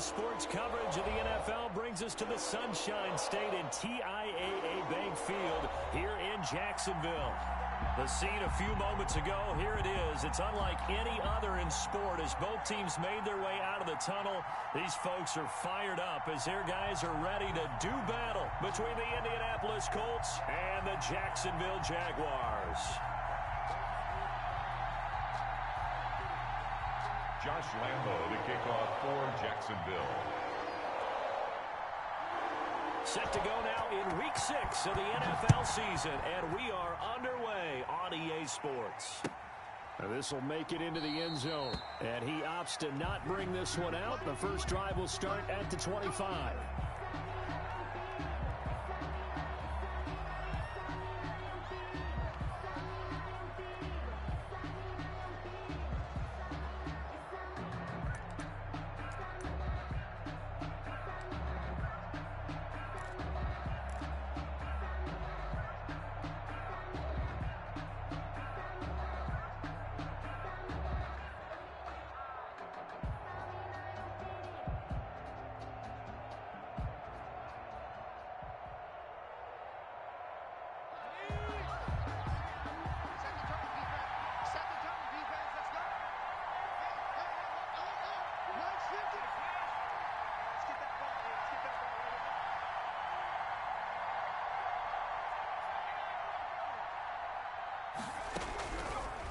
Sports coverage of the NFL brings us to the Sunshine State and TIAA Bank Field here in Jacksonville. The scene a few moments ago, here it is. It's unlike any other in sport as both teams made their way out of the tunnel. These folks are fired up as their guys are ready to do battle between the Indianapolis Colts and the Jacksonville Jaguars. Josh Lambo to kick off for Jacksonville. Set to go now in Week 6 of the NFL season, and we are underway on EA Sports. This will make it into the end zone, and he opts to not bring this one out. The first drive will start at the 25.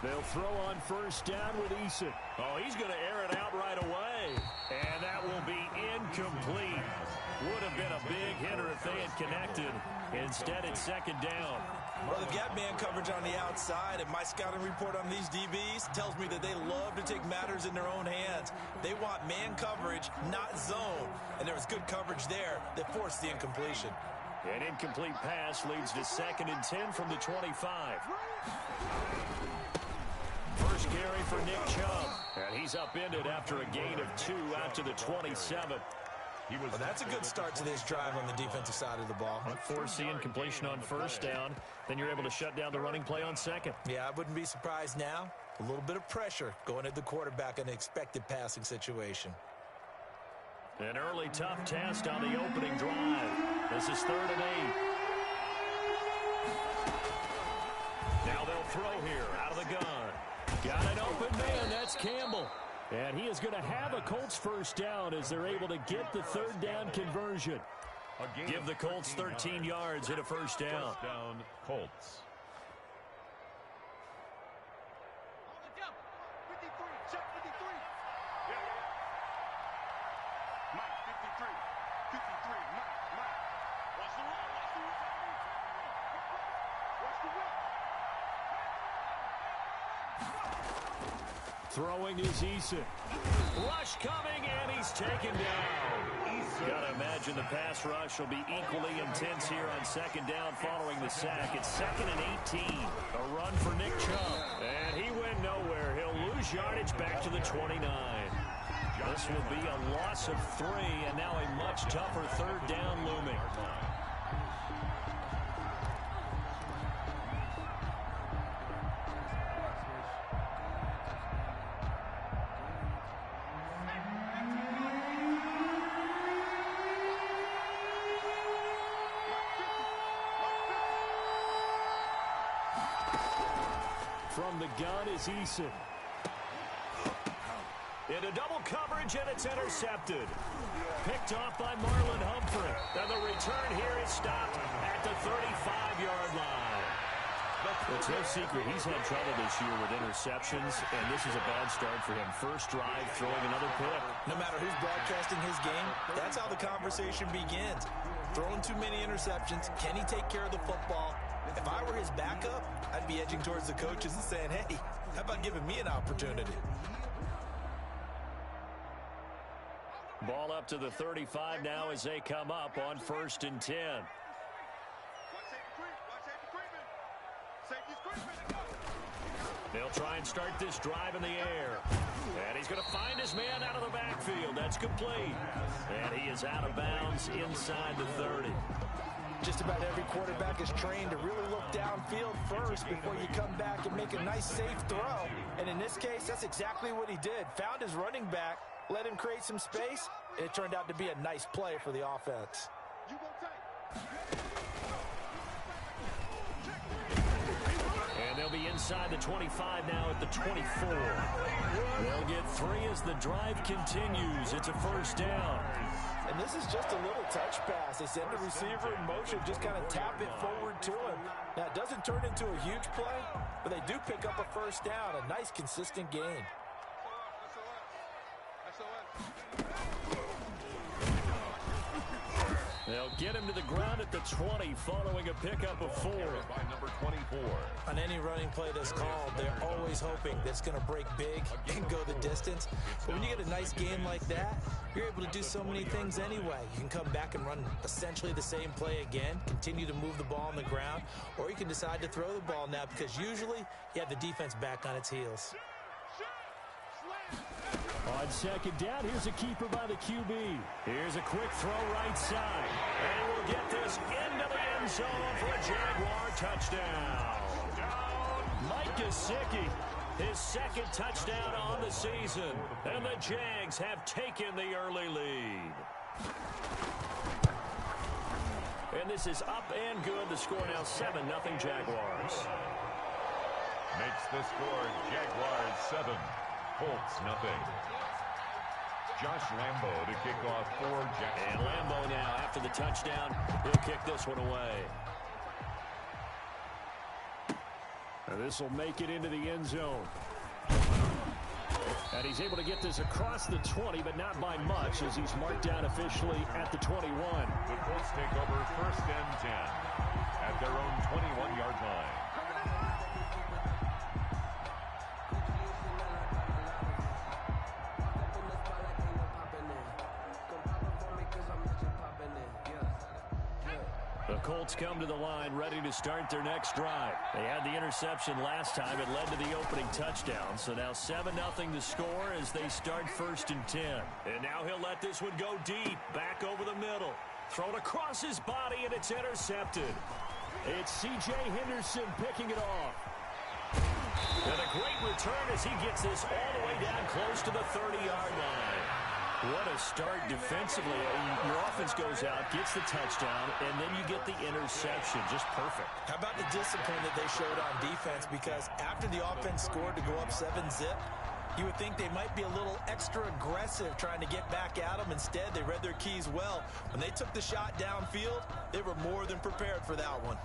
They'll throw on first down with Eason. Oh, he's going to air it out right away. And that will be incomplete. Would have been a big hitter if they had connected. Instead, it's second down. Well, they've got man coverage on the outside, and my scouting report on these DBs tells me that they love to take matters in their own hands. They want man coverage, not zone. And there was good coverage there that forced the incompletion. An incomplete pass leads to 2nd and 10 from the 25. First carry for Nick Chubb. And he's upended after a gain of 2 out to the 27. Well, that's a good start to this drive on the defensive side of the ball. Force the incompletion on first down. Then you're able to shut down the running play on second. Yeah, I wouldn't be surprised now. A little bit of pressure going at the quarterback in an expected passing situation. An early tough test on the opening drive. This is 3rd and 8. Now they'll throw here out of the gun. Got an open man. That's Campbell. And he is going to have a Colts first down as they're able to get the 3rd down conversion. Give the Colts 13 yards and a first down. First down, Colts. Throwing is Eason. Rush coming, and he's taken down. Got to imagine the pass rush will be equally intense here on second down following the sack. It's 2nd and 18. A run for Nick Chubb. And he went nowhere. He'll lose yardage back to the 29. This will be a loss of 3, and now a much tougher 3rd down looming. From the gun is Eason. Into double coverage, and it's intercepted. Picked off by Marlon Humphrey. And the return here is stopped at the 35-yard line. It's no secret he's had trouble this year with interceptions, and this is a bad start for him. First drive, throwing another pick. No matter who's broadcasting his game, that's how the conversation begins. Throwing too many interceptions. Can he take care of the football? If I were his backup, I'd be edging towards the coaches and saying, hey, how about giving me an opportunity? Ball up to the 35 now as they come up on 1st and 10. They'll try and start this drive in the air. And he's going to find his man out of the backfield. That's complete. And he is out of bounds inside the 30. Just about every quarterback is trained to really look downfield first before you come back and make a nice, safe throw. And in this case, that's exactly what he did. Found his running back, let him create some space, and it turned out to be a nice play for the offense. And they'll be inside the 25 now at the 24. They'll get 3 as the drive continues. It's a first down. And this is just a little touch pass. They send the receiver in motion, just kind of tap it forward to him. Now, it doesn't turn into a huge play, but they do pick up a first down. A nice, consistent gain. They'll get him to the ground at the 20 following a pickup of 4. By number 24. On any running play that's called, they're always hoping that it's going to break big and go the distance. But when you get a nice game like that, you're able to do so many things anyway. You can come back and run essentially the same play again, continue to move the ball on the ground, or you can decide to throw the ball now because usually you have the defense back on its heels. On second down, here's a keeper by the QB. Here's a quick throw right side. And we'll get this into the end zone for a Jaguar touchdown. Mike Gesicki, his second touchdown on the season. And the Jags have taken the early lead. And this is up and good. The score now 7-0 Jaguars. Makes the score Jaguars 7, Colts nothing. Josh Lambo to kick off for Jackson. And Lambo now, after the touchdown, he'll kick this one away. And this will make it into the end zone. And he's able to get this across the 20, but not by much, as he's marked down officially at the 21. The Colts take over 1st and 10 at their own 21-yard line. The Colts come to the line ready to start their next drive. They had the interception last time. It led to the opening touchdown. So now 7-0 to score as they start 1st and 10. And now he'll let this one go deep. Back over the middle. Thrown across his body, and it's intercepted. It's C.J. Henderson picking it off. And a great return as he gets this all the way down close to the 30-yard line. What a start defensively. Your offense goes out, gets the touchdown, and then you get the interception. Just perfect. How about the discipline that they showed on defense? Because after the offense scored to go up 7-zip, you would think they might be a little extra aggressive trying to get back at them. Instead, they read their keys well. When they took the shot downfield, they were more than prepared for that one.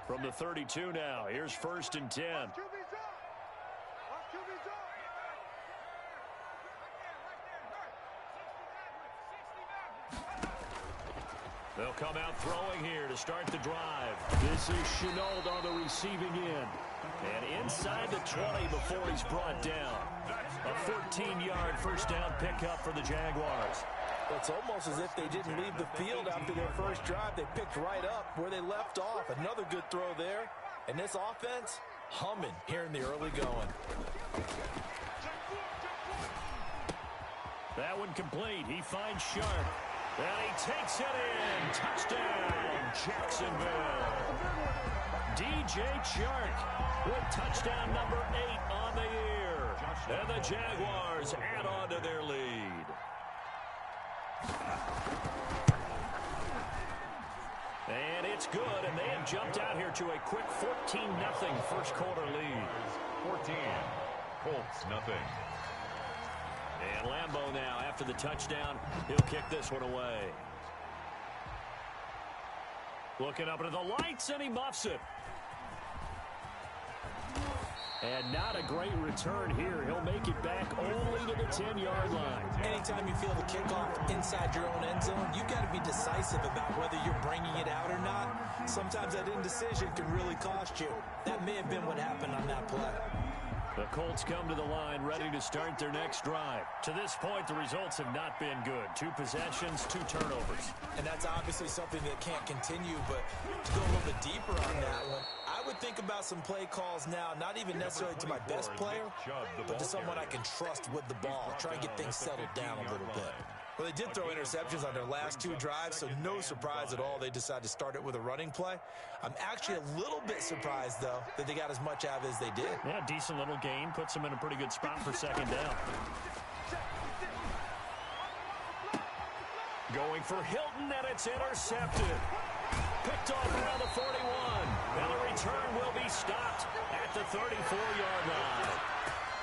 From the 32 now, here's 1st and 10. They'll come out throwing here to start the drive. This is Chenault on the receiving end. And inside the 20 before he's brought down. A 14-yard first down pickup for the Jaguars. It's almost as if they didn't leave the field after their first drive. They picked right up where they left off. Another good throw there. And this offense, humming here in the early going. That one complete. He finds Sharp. And he takes it in. Touchdown, Jacksonville. DJ Chark with touchdown number 8 on the year. And the Jaguars add on to their lead. And it's good, and they have jumped out here to a quick 14-0 first quarter lead. 14, Colts nothing. And Lambo now, after the touchdown, he'll kick this one away. Looking up into the lights, and he muffs it. And not a great return here. He'll make it back only to the 10-yard line. Anytime you feel the kickoff inside your own end zone, you've got to be decisive about whether you're bringing it out or not. Sometimes that indecision can really cost you. That may have been what happened on that play. The Colts come to the line ready to start their next drive. To this point, the results have not been good. 2 possessions, 2 turnovers. And that's obviously something that can't continue, but to go a little bit deeper on that one, I would think about some play calls now, not even necessarily to my best player, but to someone I can trust with the ball. Try and get things settled down a little bit. Well, they did throw interceptions on their last 2 drives, so no surprise at all they decided to start it with a running play. I'm actually a little bit surprised, though, that they got as much out of it as they did. Yeah, decent little gain. Puts them in a pretty good spot for second down. Going for Hilton, and it's intercepted. Picked off around the 41. And the return will be stopped at the 34-yard line.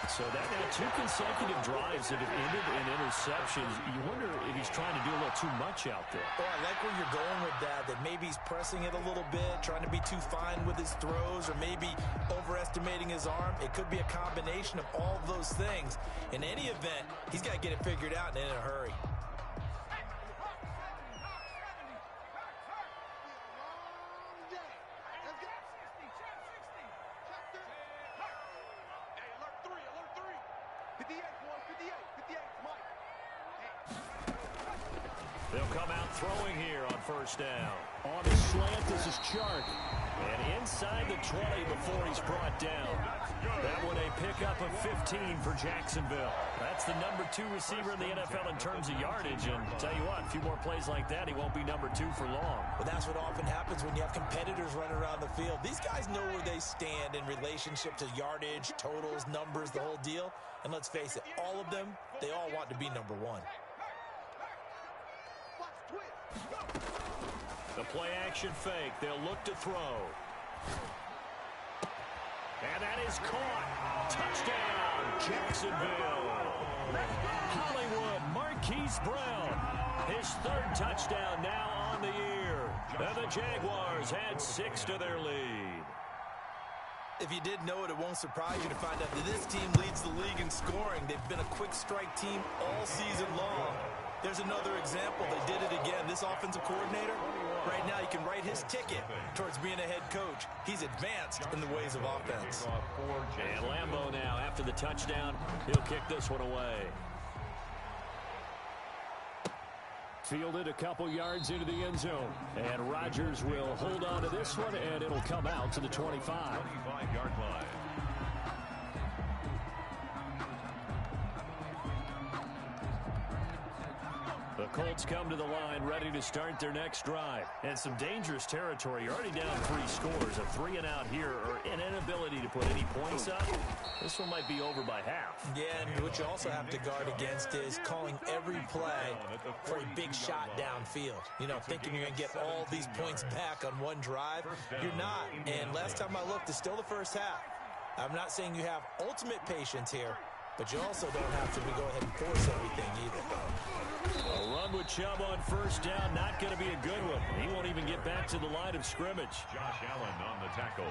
So that now 2 consecutive drives that have ended in interceptions. You wonder if he's trying to do a little too much out there. Oh, I like where you're going with that maybe he's pressing it a little bit, trying to be too fine with his throws, or maybe overestimating his arm. It could be a combination of all of those things. In any event, he's got to get it figured out and in a hurry. They'll come out throwing here on first down. On the slant, this is Chark. And inside the 20 before he's brought down. That one a pickup of 15 for Jacksonville. That's the number 2 receiver in the NFL in terms of yardage. And tell you what, a few more plays like that, he won't be number 2 for long. Well, that's what often happens when you have competitors running around the field. These guys know where they stand in relationship to yardage, totals, numbers, the whole deal. And let's face it, all of them, they all want to be number 1. The play-action fake. They'll look to throw. And that is caught. Touchdown, Jacksonville. Hollywood, Marquise Brown. His 3rd touchdown now on the year. And the Jaguars add 6 to their lead. If you didn't know it, it won't surprise you to find out that this team leads the league in scoring. They've been a quick strike team all season long. There's another example. They did it again. This offensive coordinator, right now, he can write his ticket towards being a head coach. He's advanced in the ways of offense. And Lambeau now, after the touchdown, he'll kick this one away. Fielded a couple yards into the end zone. And Rodgers will hold on to this one, and it'll come out to the 25. 25-yard line. The Colts come to the line ready to start their next drive. And some dangerous territory. You're already down 3 scores. A 3-and-out here, or an inability to put any points up. This one might be over by half. Yeah, and what you also have to guard against is calling every play for a big shot downfield. You know, thinking you're going to get all these points back on one drive. You're not. And last time I looked, it's still the first half. I'm not saying you have ultimate patience here, but you also don't have to go ahead and force everything either. A run with Chubb on first down, not going to be a good one. He won't even get back to the line of scrimmage. Josh Allen on the tackle.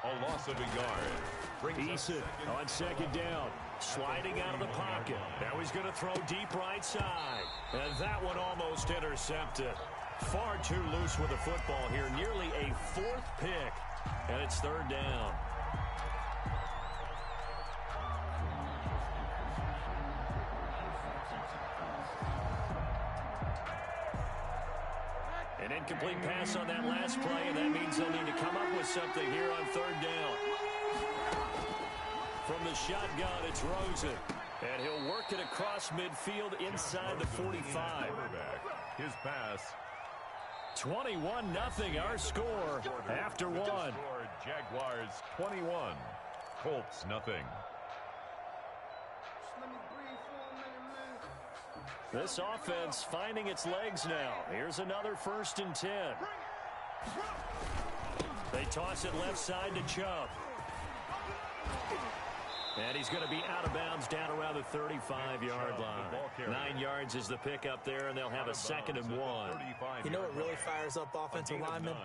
A loss of a yard. Eason on second down, sliding out of the pocket. Now he's going to throw deep right side. And that one almost intercepted. Far too loose with the football here. Nearly a 4th pick. And it's 3rd down. An incomplete pass on that last play, and that means they'll need to come up with something here on 3rd down. From the shotgun, it's Rosen. And he'll work it across midfield inside the 45. His pass. 21-0 our score after 1. Jaguars 21. Colts nothing. This offense finding its legs now. Here's another 1st and 10. They toss it left side to Chubb. And he's going to be out of bounds down around the 35-yard line. 9 yards is the pickup there, and they'll have a 2nd and 1. You know what really fires up offensive linemen?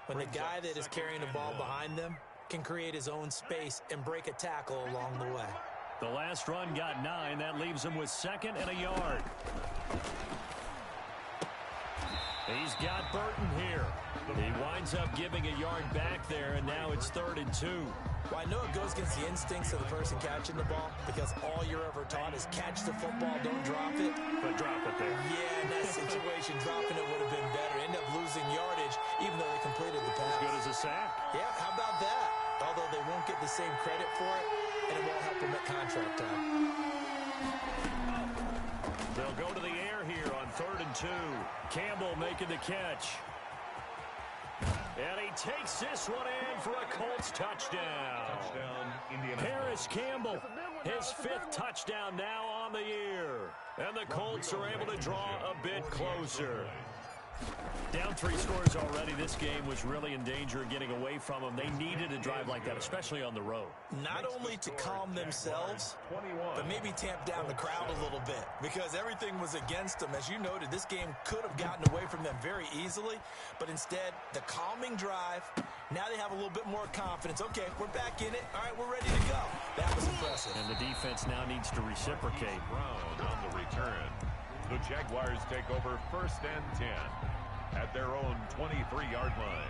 When the guy that is carrying the ball behind them can create his own space and break a tackle along the way. The last run got 9. That leaves him with 2nd and a yard. He's got Burton here. He winds up giving a yard back there, and now it's 3rd and 2. Well, I know it goes against the instincts of the person catching the ball because all you're ever taught is catch the football, don't drop it. But drop it there. Yeah, in that situation, dropping it would have been better. End up losing yardage, even though they completed the pass. As good as a sack. Yeah, how about that? Although they won't get the same credit for it, and it won't help them at contract time. They'll go to the 3rd and 2. Campbell making the catch. And he takes this one in for a Colts touchdown. Touchdown, Indianapolis. Harris Campbell, his 5th touchdown now on the year. And the Colts are able to draw a bit closer. Down 3 scores already. This game was really in danger of getting away from them. They needed a drive like that, especially on the road. Not only to calm themselves, but maybe tamp down the crowd a little bit, because everything was against them. As you noted, this game could have gotten away from them very easily, but instead, the calming drive, now they have a little bit more confidence. Okay, we're back in it. All right, we're ready to go. That was impressive. And the defense now needs to reciprocate. Brown on the return. The Jaguars take over 1st and 10 at their own 23-yard line.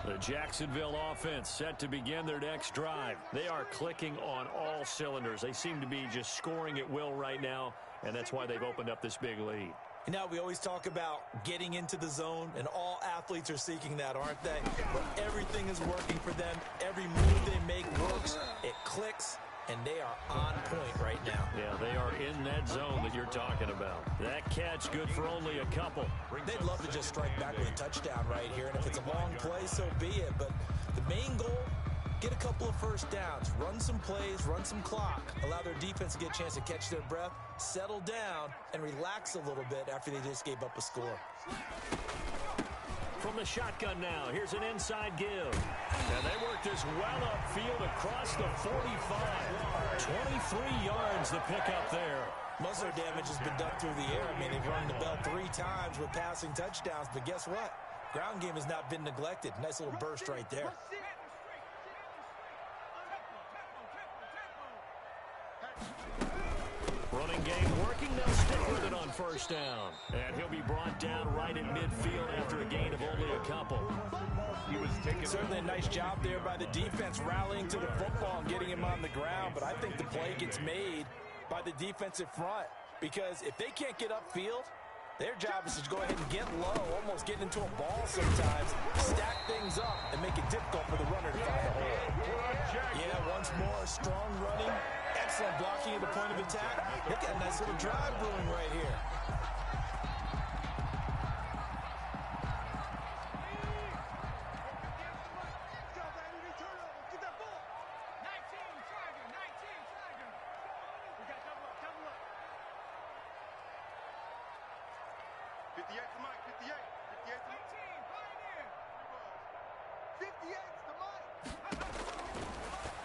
The Jacksonville offense set to begin their next drive. They are clicking on all cylinders. They seem to be just scoring at will right now, and that's why they've opened up this big lead. You know, we always talk about getting into the zone, and all athletes are seeking that, aren't they? But everything is working for them. Every move they make works. It clicks, and they are on point right now. Yeah, they are in that zone that you're talking about. That catch good for only a couple. They'd love to just strike back with a touchdown right here, and if it's a long play, so be it. But the main goal, get a couple of first downs, run some plays, run some clock, allow their defense to get a chance to catch their breath, settle down, and relax a little bit after they just gave up a score. From the shotgun now, here's an inside give. And they work this well upfield across the 45. 23 yards the pickup there. Most of their damage has been done through the air. I mean, they've rung the bell 3 times with passing touchdowns, but guess what? Ground game has not been neglected. Nice little burst right there. Running game working. They'll stick with it on 1st down. And he'll be brought down right at midfield after a gain of only a couple. He was taking Certainly a nice job there by the defense rallying to the football and getting him on the ground. But I think the play gets made by the defensive front, because if they can't get upfield, their job is to go ahead and get low, almost get into a ball sometimes, stack things up, and make it difficult for the runner to find a hole. Yeah, once more, strong running, excellent blocking at the point of attack. Look at a nice little drive brewing right here.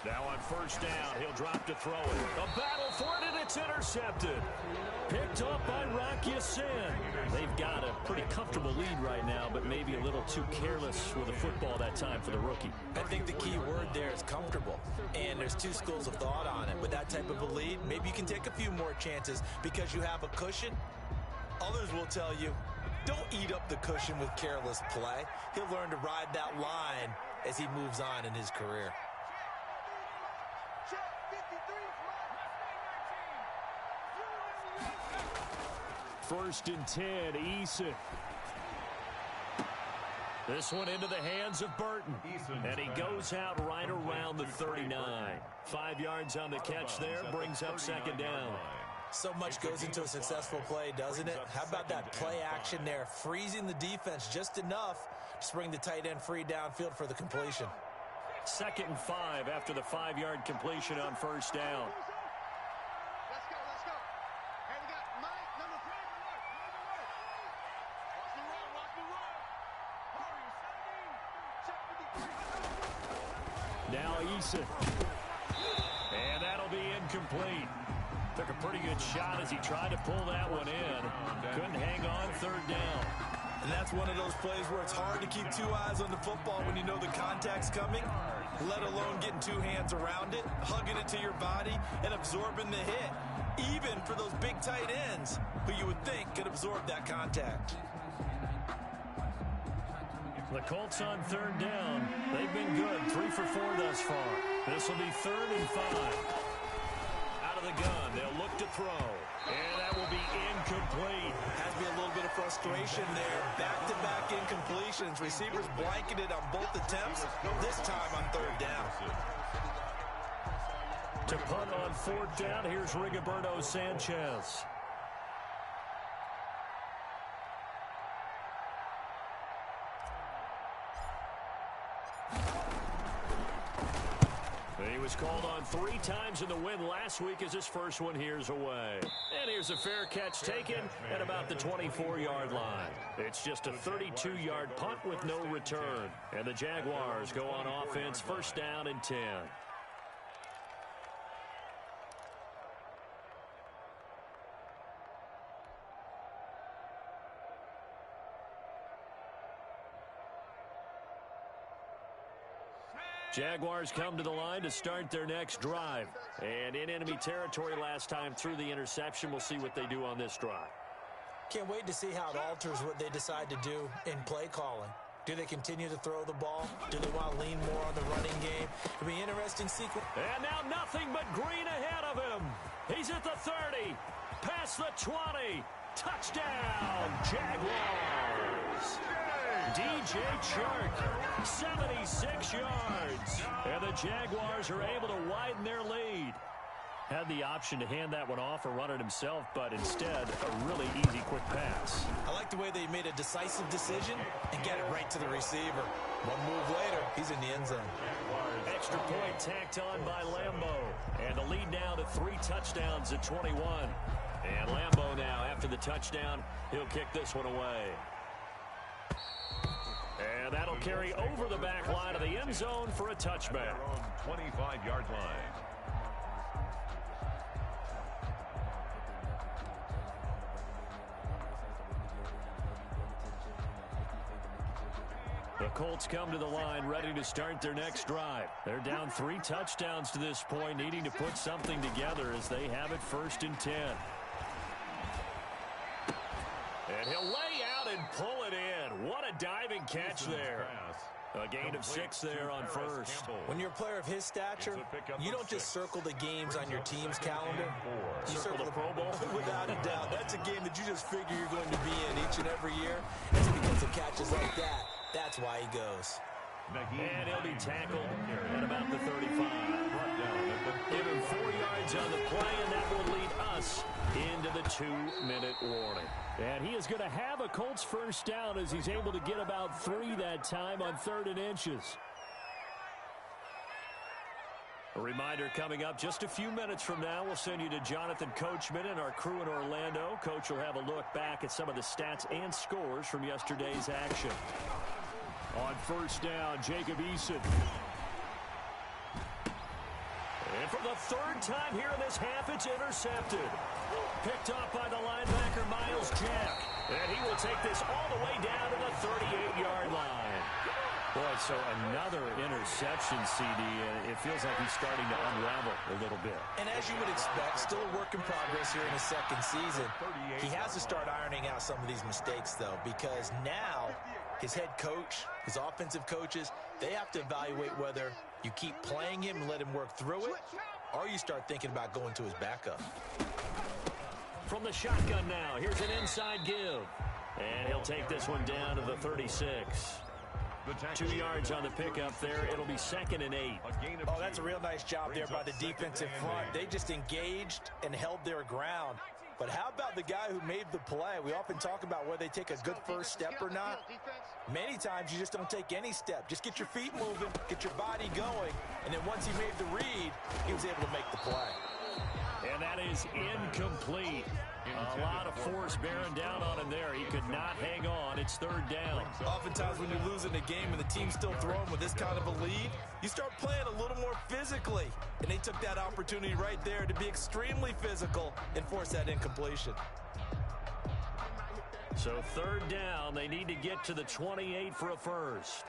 Now on 1st down, he'll drop to throw it. A battle for it, and it's intercepted. Picked up by Rock Ya-Sin. They've got a pretty comfortable lead right now, but maybe a little too careless with the football that time for the rookie. I think the key word there is comfortable, and there's 2 schools of thought on it. With that type of a lead, maybe you can take a few more chances because you have a cushion. Others will tell you, don't eat up the cushion with careless play. He'll learn to ride that line as he moves on in his career. 1st and 10, Eason. This one into the hands of Burton. And he goes out right around the 39. 5 yards on the catch there, brings up 2nd down. So much goes into a successful play, doesn't it? How about that play action there, freezing the defense just enough to bring the tight end free downfield for the completion. 2nd and 5 after the 5-yard completion on 1st down. Now Eason. And that'll be incomplete. Took a pretty good shot as he tried to pull that one in. Couldn't hang on 3rd down. And that's one of those plays where it's hard to keep 2 eyes on the football when you know the contact's coming, let alone getting 2 hands around it, hugging it to your body, and absorbing the hit, even for those big tight ends who you would think could absorb that contact. The Colts on 3rd down. They've been good, 3 for 4 thus far. This will be 3rd and 5. Out of the gun, they'll look to throw. And that will be incomplete. Has to be a little bit of frustration there. Back-to-back incompletions. Receivers blanketed on both attempts, this time on third down. To punt on fourth down, here's Rigoberto Sanchez. He was called on 3 times in the win last week as his first one here's away. And here's a fair catch taken at about the 24-yard line. It's just a 32-yard punt with no return. And the Jaguars go on offense, first down and 10. Jaguars come to the line to start their next drive. And in enemy territory last time through the interception. We'll see what they do on this drive. Can't wait to see how it alters what they decide to do in play calling. Do they continue to throw the ball? Do they want to lean more on the running game? It'll be an interesting sequence. And now nothing but green ahead of him. He's at the 30. Past the 20. Touchdown, Jaguars. DJ Chark, 76 yards. And the Jaguars are able to widen their lead. Had the option to hand that one off or run it himself, but instead, a really easy, quick pass. I like the way they made a decisive decision and get it right to the receiver. One move later, he's in the end zone. Extra point tacked on by Lambo. And the lead now to 3 touchdowns at 21. And Lambo now, after the touchdown, he'll kick this one away. And that'll carry over the back line of the end zone for a touchback. 25-yard line. The Colts come to the line ready to start their next drive. They're down 3 touchdowns to this point, needing to put something together as they have it first and 10. And he'll lay out and pull it in. What a diving catch there. A gain of 6 there on first. When you're a player of his stature, you don't just circle the games on your team's calendar. You circle the Pro Bowl. Without a doubt. That's a game that you just figure you're going to be in each and every year. It's because of catches like that. That's why he goes. And he'll be tackled at about the 35. Give him 4 yards on the play, and that will lead us into the 2-minute warning. And he is going to have a Colts first down as he's able to get about 3 that time on 3rd and inches. A reminder coming up just a few minutes from now, we'll send you to Jonathan Coachman and our crew in Orlando. Coach will have a look back at some of the stats and scores from yesterday's action. On first down, Jacob Eason. And for the 3rd time here in this half, it's intercepted. Picked off by the linebacker, Miles Jack. And he will take this all the way down to the 38-yard line. Boy, so another interception, CD, and it feels like he's starting to unravel a little bit. And as you would expect, still a work in progress here in his 2nd season. He has to start ironing out some of these mistakes, though, because now his head coach, his offensive coaches, they have to evaluate whether you keep playing him and let him work through it, or you start thinking about going to his backup. From the shotgun now, here's an inside give. And he'll take this one down to the 36. 2 yards on the pickup there. It'll be 2nd and 8. Oh, that's a real nice job there by the defensive front. They just engaged and held their ground. But how about the guy who made the play? We often talk about whether they take a good first step or not. Many times you just don't take any step. Just get your feet moving, get your body going, and then once he made the read, he was able to make the play. And that is incomplete. A lot of force bearing down on him there. He could not hang on. It's 3rd down. Oftentimes when you're losing a game and the team's still throwing with this kind of a lead, you start playing a little more physically. And they took that opportunity right there to be extremely physical and force that incompletion. So 3rd down, they need to get to the 28 for a first.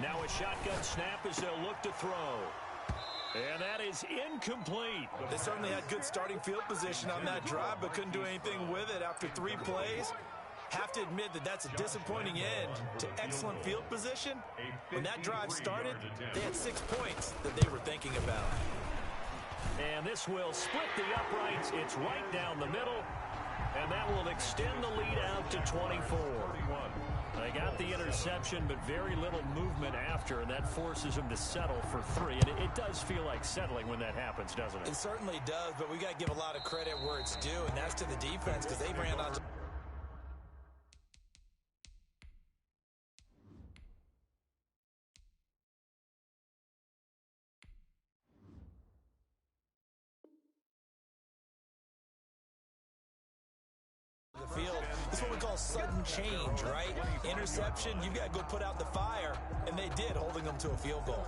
Now a shotgun snap as they'll look to throw. And that is incomplete. They certainly had good starting field position on that drive, but couldn't do anything with it after 3 plays. Have to admit that that's a disappointing end to excellent field position. When that drive started, they had 6 points that they were thinking about. And this will split the uprights. It's right down the middle. And that will extend the lead out to 24. They got the interception, but very little movement after, and that forces them to settle for 3. And it does feel like settling when that happens, doesn't it? It certainly does, but we got to give a lot of credit where it's due, and that's to the defense because they ran on the field. This is what we call sudden change, right? Interception, you got to go put out the fire, and they did, holding them to a field goal.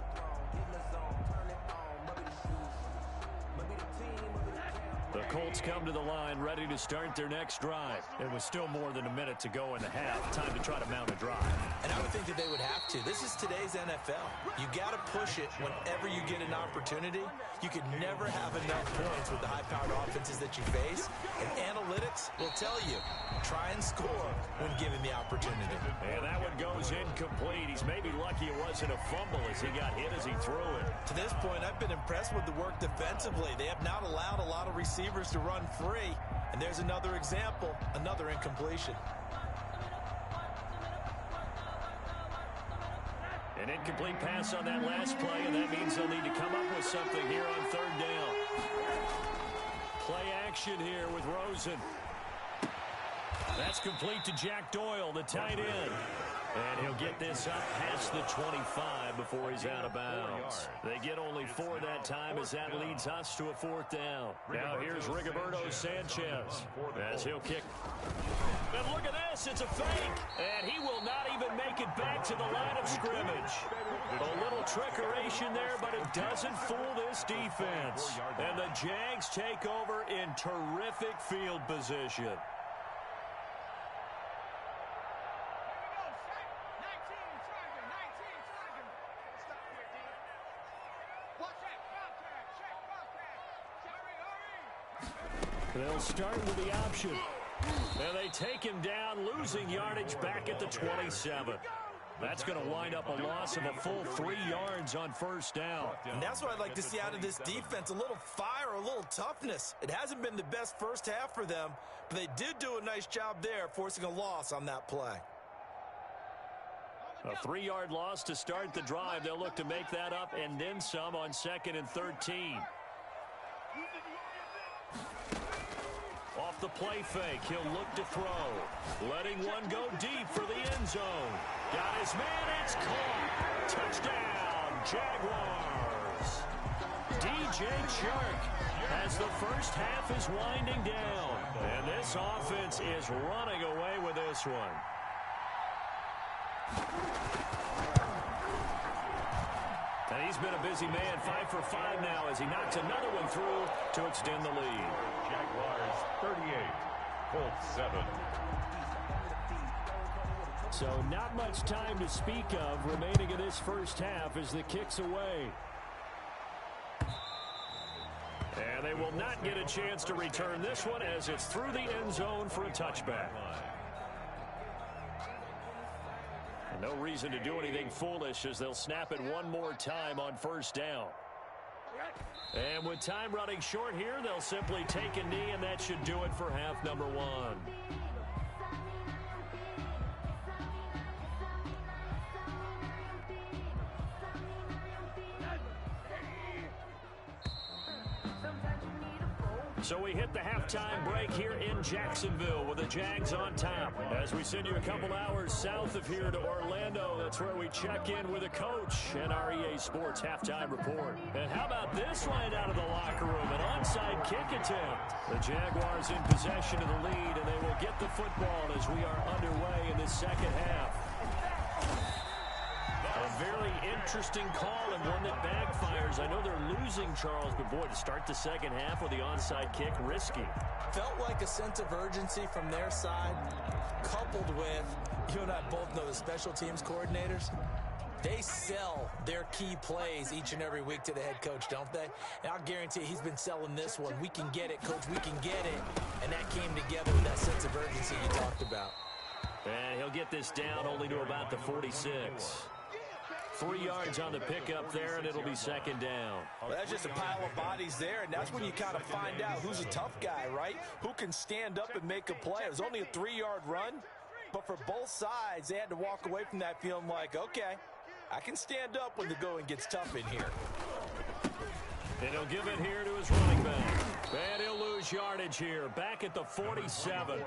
The Colts come to the line ready to start their next drive. It was still more than a minute to go in the half. Time to try to mount a drive. And I would think that they would have to. This is today's NFL. You got to push it whenever you get an opportunity. You could never have enough points with the high-powered offenses that you face. And analytics will tell you, try and score when given the opportunity. And that one goes incomplete. He's maybe lucky it wasn't a fumble as he got hit as he threw it. To this point, I've been impressed with the work defensively. They have not allowed a lot of receivers to run free. And there's another example, another incompletion. An incomplete pass on that last play, and that means they'll need to come up with something here on third down. Play action here with Rosen. That's complete to Jack Doyle, the tight end. And he'll get this up past the 25 before he's out of bounds. They get only 4 that time as that leads us to a 4th down. Now here's Rigoberto Sanchez as he'll kick. And look at this, it's a fake. And he will not even make it back to the line of scrimmage. A little trickeration there, but it doesn't fool this defense. And the Jags take over in terrific field position. They'll start with the option. And they take him down, losing yardage back at the 27. That's going to wind up a loss of a full 3 yards on first down. And that's what I'd like to see out of this defense, a little fire, a little toughness. It hasn't been the best first half for them, but they did do a nice job there, forcing a loss on that play. A 3-yard loss to start the drive. They'll look to make that up and then some on 2nd and 13. Off the play fake, he'll look to throw. Letting one go deep for the end zone. Got his man, it's caught. Touchdown, Jaguars. DJ Chark as the first half is winding down. And this offense is running away with this one. And he's been a busy man, 5 for 5 now as he knocks another one through to extend the lead. Jaguars 38, Colts 7. So not much time to speak of remaining in this first half as the kick's away. And they will not get a chance to return this one as it's through the end zone for a touchback. And no reason to do anything foolish as they'll snap it one more time on first down. And with time running short here, they'll simply take a knee, and that should do it for half number 1. So we hit the halftime break here in Jacksonville with the Jags on top. As we send you a couple hours south of here to Orlando, that's where we check in with the coach and our EA Sports halftime report. And how about this line out of the locker room? An onside kick attempt. The Jaguars in possession of the lead, and they will get the football as we are underway in this second half. A very interesting call and one that backfires. I know they're losing, Charles, but boy, to start the second half with the onside kick, risky. Felt like a sense of urgency from their side, coupled with, you and I both know the special teams coordinators. They sell their key plays each and every week to the head coach, don't they? And I'll guarantee he's been selling this one. We can get it, coach, we can get it. And that came together with that sense of urgency you talked about. And he'll get this down only to about the 46. 3 yards on the pickup there, and it'll be second down. Well, that's just a pile of bodies there, and that's when you kind of find out who's a tough guy, right? Who can stand up and make a play. It was only a 3-yard run, but for both sides, they had to walk away from that feeling like, okay, I can stand up when the going gets tough in here. And he'll give it here to his running back. And he'll lose yardage here. Back at the 47.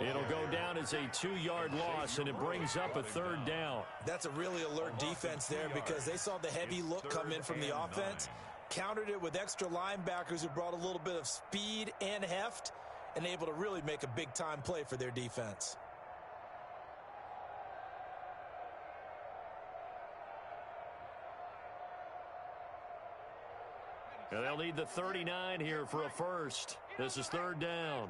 It'll go down as a 2-yard loss, and it brings up a third down. That's a really alert defense there because they saw the heavy look come in from the offense, countered it with extra linebackers who brought a little bit of speed and heft, and able to really make a big-time play for their defense. And they'll need the 39 here for a first. This is third down.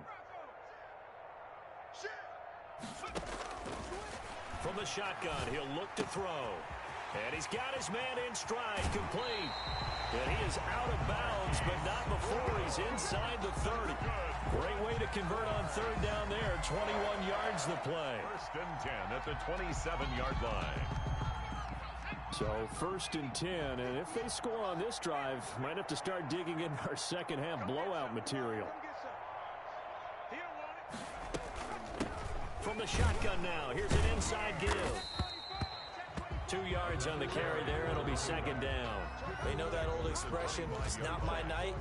From the shotgun, he'll look to throw. And he's got his man in stride, complete. And he is out of bounds, but not before he's inside the 30. Great way to convert on third down there. 21 yards the play. First and 10 at the 27-yard line. So first and 10, and if they score on this drive, might have to start digging in our second half blowout material. From the shotgun now, here's an inside give. 2 yards on the carry there, it'll be second down. They know that old expression, it's not my night.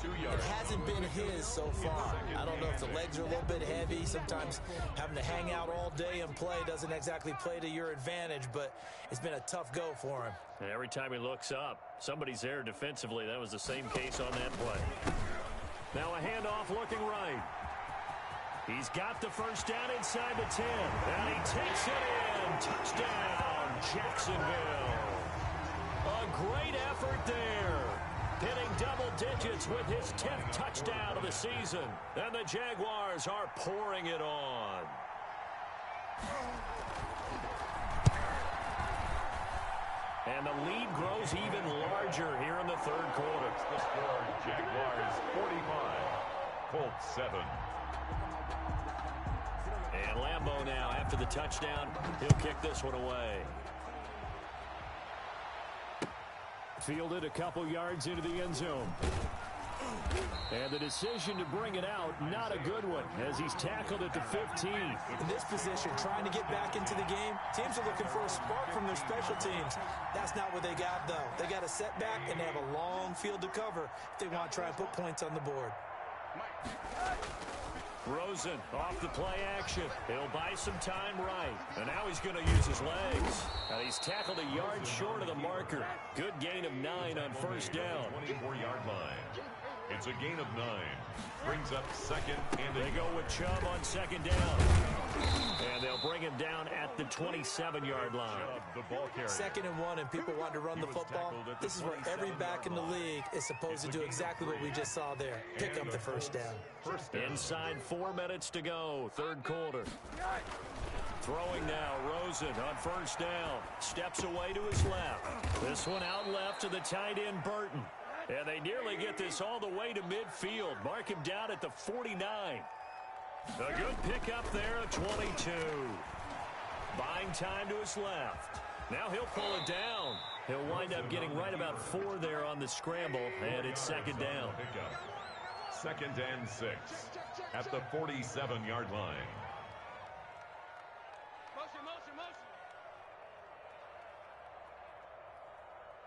It hasn't been his so far. I don't know if the legs are a little bit heavy. Sometimes having to hang out all day and play doesn't exactly play to your advantage, but it's been a tough go for him. And every time he looks up, somebody's there defensively. That was the same case on that play. Now a handoff looking right. He's got the first down inside the 10, and he takes it in. Touchdown, Jacksonville. A great effort there. Hitting double digits with his 10th touchdown of the season. And the Jaguars are pouring it on. And the lead grows even larger here in the third quarter. The score, Jaguars 45, Colts 7. And Lambeau now, after the touchdown, he'll kick this one away. Fielded a couple yards into the end zone. And the decision to bring it out, not a good one, as he's tackled at the 15. In this position, trying to get back into the game, teams are looking for a spark from their special teams. That's not what they got, though. They got a setback, and they have a long field to cover if they want to try and put points on the board. Rosen off the play action. He'll buy some time right. And now he's going to use his legs. And he's tackled a yard short of the marker. Good gain of 9 on first down. 24-yard line. It's a gain of 9. Brings up second and they go with Chubb on second down. And they'll bring him down at the 27-yard line. The ball carrier. 2nd and 1, and people want to run the football. This is where every back in the league is supposed to do exactly what we just saw there. Pick up the first down. Inside 4 minutes to go, third quarter. Throwing now, Rosen on first down. Steps away to his left. This one out left to the tight end, Burton. And they nearly get this all the way to midfield. Mark him down at the 49. A good pickup there at 22. Buying time to his left. Now he'll pull it down. He'll wind up getting right about 4 there on the scramble, and it's second down. Second and 6 at the 47-yard line. Motion.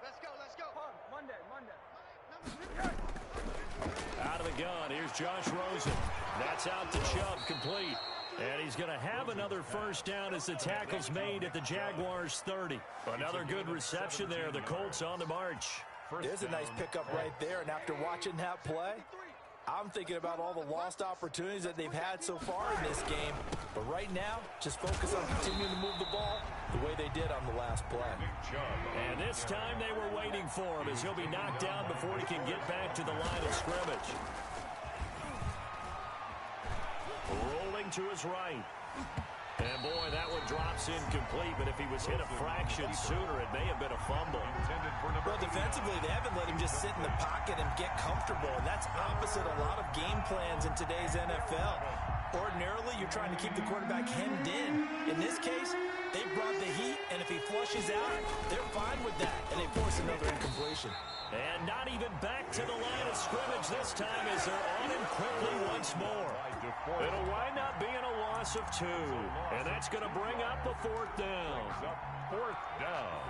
Let's go. Monday. Out of the gun, here's Josh Rosen. That's out to Chubb, complete. And he's going to have another first down as the tackle's made at the Jaguars' 30. Another good reception there. The Colts on the march. There's a nice pickup right there, and after watching that play, I'm thinking about all the lost opportunities that they've had so far in this game. But right now, just focus on continuing to move the ball the way they did on the last play. And this time they were waiting for him as he'll be knocked down before he can get back to the line of scrimmage. Rolling to his right. And boy, that one drops incomplete, but if he was hit a fraction sooner, it may have been a fumble. Well, defensively, they haven't let him just sit in the pocket and get comfortable, and that's opposite a lot of game plans in today's NFL. Ordinarily, you're trying to keep the quarterback hemmed in. In this case, they brought the heat, and if he flushes out, they're fine with that, and they force another incompletion. And not even back to the line of scrimmage this time as they're on him quickly once more. It'll wind up being a loss of 2, and that's going to bring up a 4th down. Fourth down.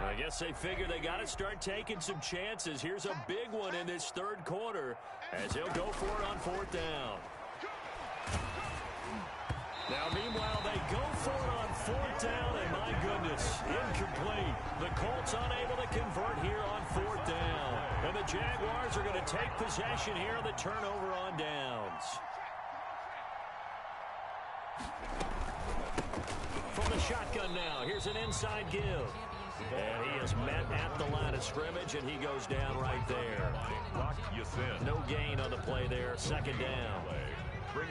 I guess they figure they got to start taking some chances. Here's a big one in this 3rd quarter as he'll go for it on 4th down. Now, meanwhile, they go for it on 4th down, and my goodness, incomplete. The Colts unable to convert here on 4th down. And the Jaguars are going to take possession here on the turnover on downs. From the shotgun now, here's an inside give. And he is met at the line of scrimmage, and he goes down right there. No gain on the play there, 2nd down.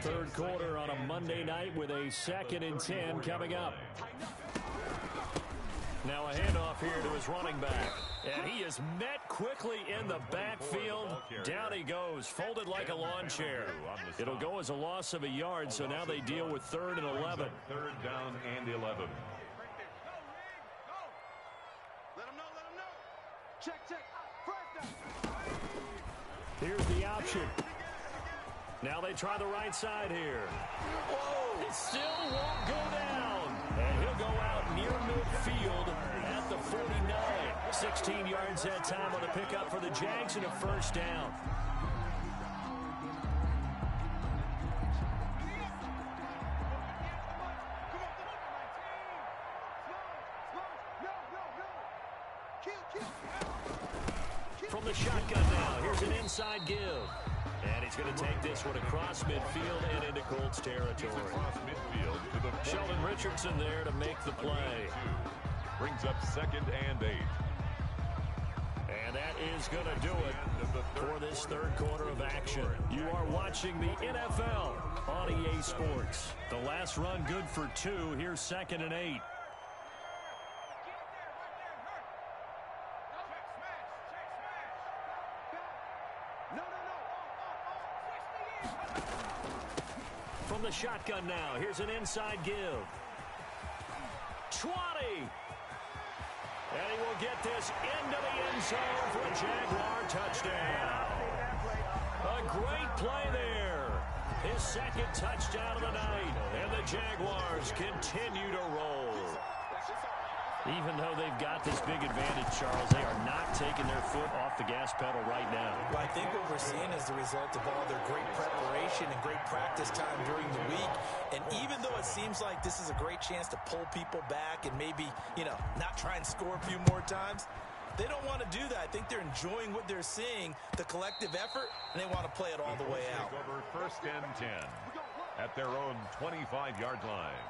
3rd quarter on a Monday night with a 2nd and 10 coming up. Now a handoff here to his running back. And he is met quickly in the backfield. Down he goes, folded like a lawn chair. It'll go as a loss of a yard, so now they deal with 3rd and 11. 3rd down and 11. Here's the option. Now they try the right side here. Whoa! It still won't go down. And he'll go out near midfield at the 49. 16 yards that time on the pickup for the Jags and a 1st down. From the shotgun now, here's an inside give. And he's going to take this one across midfield and into Colts territory. Sheldon Richardson there to make the play. Brings up 2nd and 8. And that is going to do it for this 3rd quarter of action. You are watching the NFL on EA Sports. The last run good for 2. Here's 2nd and 8. From the shotgun now, here's an inside give. 20. And he will get this into the end zone for a Jaguar touchdown. A great play there. His 2nd touchdown of the night. And the Jaguars continue to roll. Even though they've got this big advantage, Charles, they are not taking their foot off the gas pedal right now. Well, I think what we're seeing is the result of all their great preparation and great practice time during the week. And even though it seems like this is a great chance to pull people back and maybe, not try and score a few more times, they don't want to do that. I think they're enjoying what they're seeing, the collective effort, and they want to play it all the way out. Over 1st and 10 at their own 25-yard line.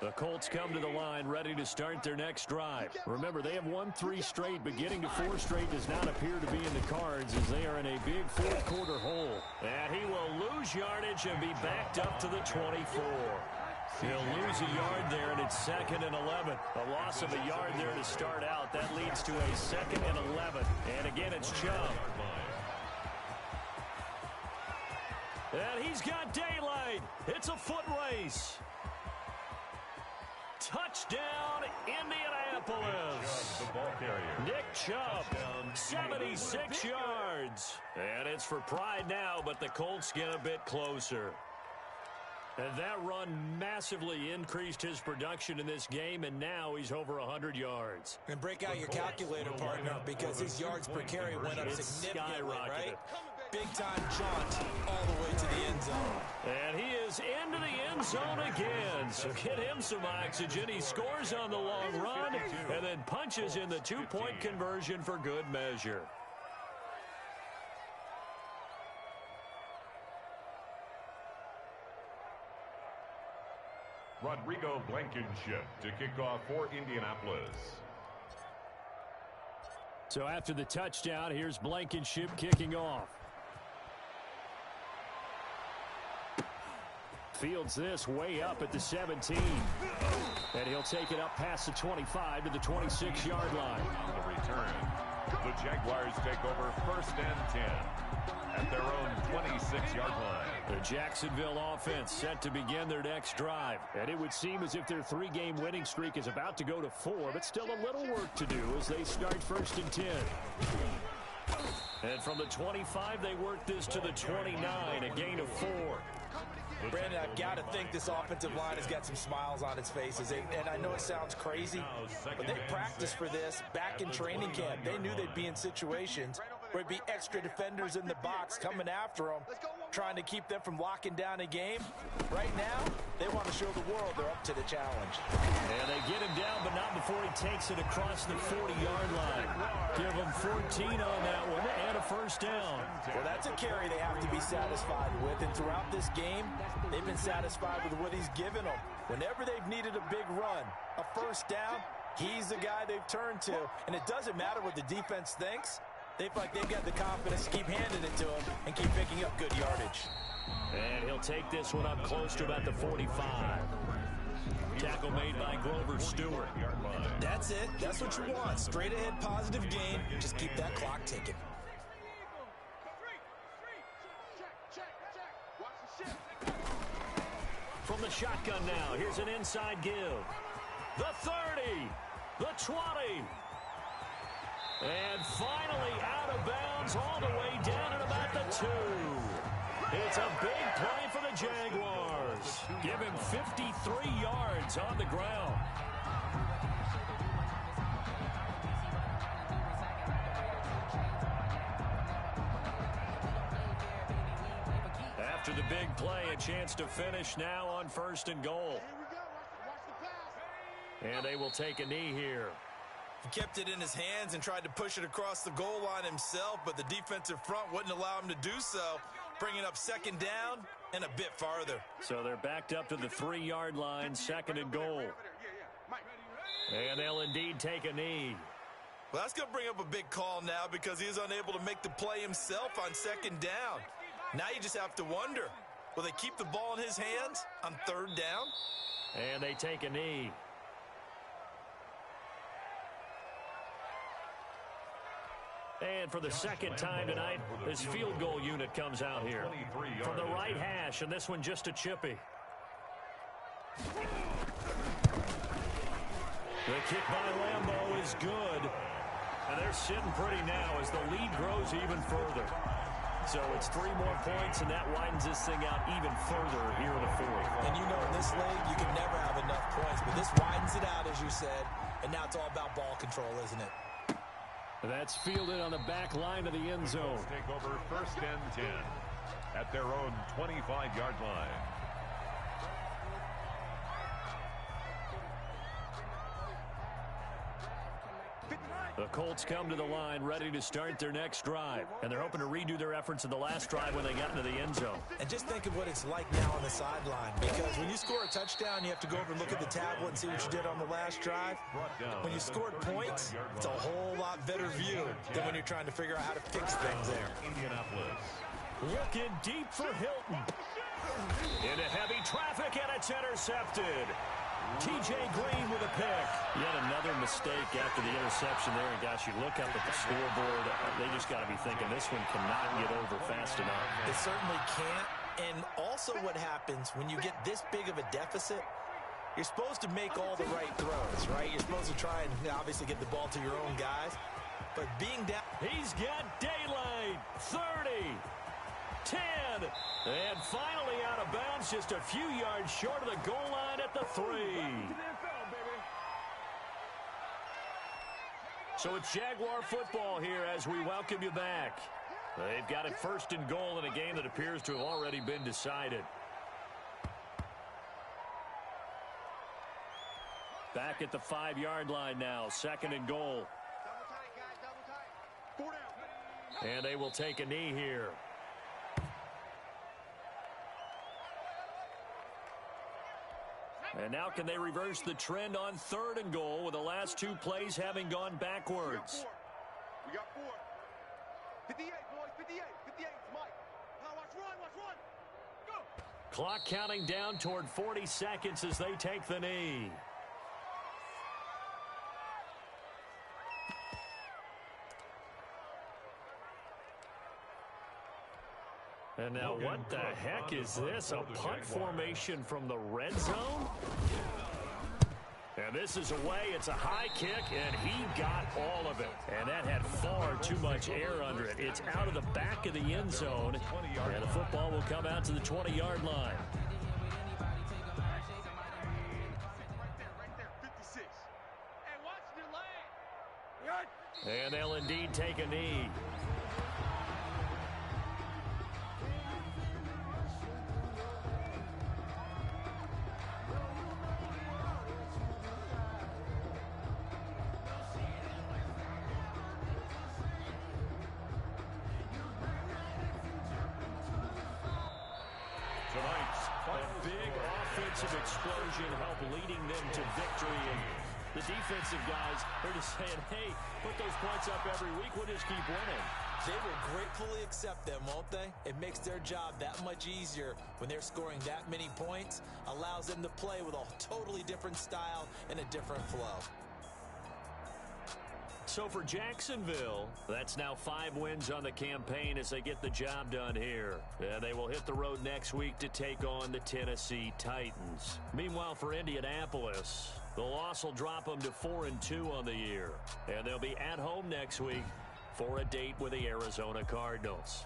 The Colts come to the line ready to start their next drive. Remember, they have won 3 straight, but getting to 4 straight does not appear to be in the cards as they are in a big 4th quarter hole. And he will lose yardage and be backed up to the 24. He'll lose a yard there, and it's 2nd and 11. A loss of a yard there to start out. That leads to a 2nd and 11. And again, it's Chubb. And he's got daylight. It's a foot race. Touchdown, Indianapolis. The ball carrier. Nick Chubb, 76 yards. And it's for pride now, but the Colts get a bit closer. And that run massively increased his production in this game, and now he's over 100 yards. And break out your calculator, partner, because his yards per carry went up significantly, right? Big-time jaunt all the way to the end zone. And he is into the end zone again. So get him some oxygen. He scores on the long run and then punches in the 2-point conversion for good measure. Rodrigo Blankenship to kick off for Indianapolis. So after the touchdown, here's Blankenship kicking off. Fields this way up at the 17. And he'll take it up past the 25 to the 26-yard line. On the return, the Jaguars take over 1st and 10 at their own 26-yard line. The Jacksonville offense set to begin their next drive. And it would seem as if their 3-game winning streak is about to go to 4, but still a little work to do as they start 1st and 10. And from the 25, they work this to the 29, a gain of 4. Brandon, I've got to think this offensive line has got some smiles on its faces. And I know it sounds crazy, but they practiced for this back in training camp. They knew they'd be in situations where it'd be extra defenders in the box coming after them, trying to keep them from locking down a game. Right now, they want to show the world they're up to the challenge. And they get him down, but not before he takes it across the 40-yard line. Give him 14 on that one and a 1st down. Well, that's a carry they have to be satisfied with. And throughout this game, they've been satisfied with what he's given them. Whenever they've needed a big run, a 1st down, he's the guy they've turned to. And it doesn't matter what the defense thinks. They feel like they've got the confidence to keep handing it to him and keep picking up good yardage. And he'll take this one up close to about the 45. Tackle made by Grover Stewart. That's it. That's what you want. Straight ahead positive gain. Just keep that clock ticking. From the shotgun now, here's an inside give. The 30, the 20. And finally out of bounds all the way down at about the 2. It's a big play for the Jaguars. Give him 53 yards on the ground. After the big play, a chance to finish now on 1st and goal. And they will take a knee here. He kept it in his hands and tried to push it across the goal line himself, but the defensive front wouldn't allow him to do so, bringing up 2nd down and a bit farther. So they're backed up to the 3-yard line, 2nd and goal. And they'll indeed take a knee. Well, that's going to bring up a big call now because he is unable to make the play himself on 2nd down. Now you just have to wonder, will they keep the ball in his hands on 3rd down? And they take a knee. And for the 2nd time tonight, this field goal unit comes out here. From the right hash, and this one just a chippy. The kick by Lambeau is good. And they're sitting pretty now as the lead grows even further. So it's 3 more points, and that widens this thing out even further here in the 4th. And you know in this league, you can never have enough points, but this widens it out, as you said, and now it's all about ball control, isn't it? That's fielded on the back line of the end zone. Take over 1st and 10 at their own 25-yard line. The Colts come to the line ready to start their next drive. And they're hoping to redo their efforts in the last drive when they got into the end zone. And just think of what it's like now on the sideline. Because when you score a touchdown, you have to go over and look at the tablet and see what you did on the last drive. When you scored points, it's a whole lot better view than when you're trying to figure out how to fix things there. Indianapolis. Looking deep for Hilton. Into heavy traffic, and it's intercepted. Peejay Green with a pick. Yet another mistake after the interception there. And gosh, you look up at the scoreboard, they just got to be thinking this one cannot get over fast enough. It certainly can't. And also what happens when you get this big of a deficit, you're supposed to make all the right throws, right? You're supposed to try and obviously get the ball to your own guys. But being down... He's got daylight. 30. 10. And finally out of bounds, just a few yards short of the goal line at the 3. So it's Jaguar football here as we welcome you back. They've got it 1st and goal in a game that appears to have already been decided. Back at the 5-yard line now, 2nd and goal. And they will take a knee here. And now can they reverse the trend on 3rd and goal with the last 2 plays having gone backwards? We got 4. 58, boys, 58. 58, Mike. Now watch run, Go. Clock counting down toward 40 seconds as they take the knee. And now what the heck is this? A punt formation from the red zone? And this is away. It's a high kick, and he got all of it. And that had far too much air under it. It's out of the back of the end zone, and the football will come out to the 20-yard line. Right there, 56. Hey, watch the lane. And they'll indeed take a knee. A big offensive explosion helped leading them to victory. And the defensive guys are just saying, hey, put those points up every week. We'll just keep winning. They will gratefully accept them, won't they? It makes their job that much easier when they're scoring that many points. Allows them to play with a totally different style and a different flow. So for Jacksonville, that's now 5 wins on the campaign as they get the job done here. And they will hit the road next week to take on the Tennessee Titans. Meanwhile, for Indianapolis, the loss will drop them to 4-2 on the year. And they'll be at home next week for a date with the Arizona Cardinals.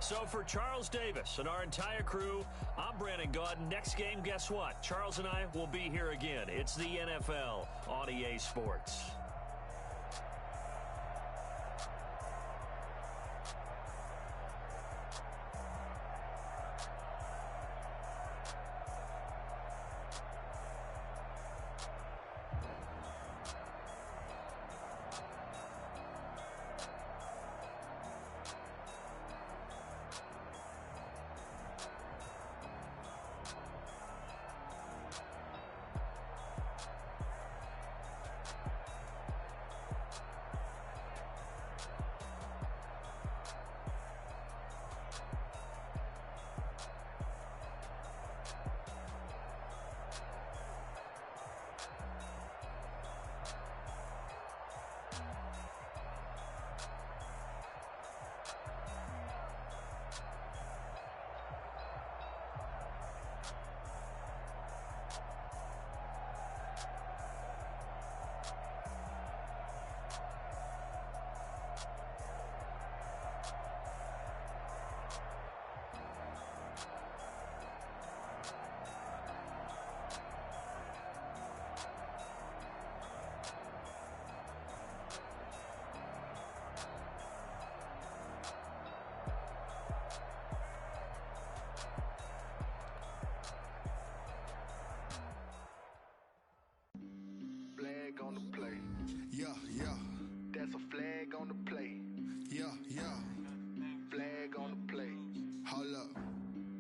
So for Charles Davis and our entire crew, I'm Brandon Gaudin. Next game, guess what? Charles and I will be here again. It's the NFL on EA Sports. On the play. Yeah, yeah. That's a flag on the play. Yeah, yeah. Flag on the play. Hold up.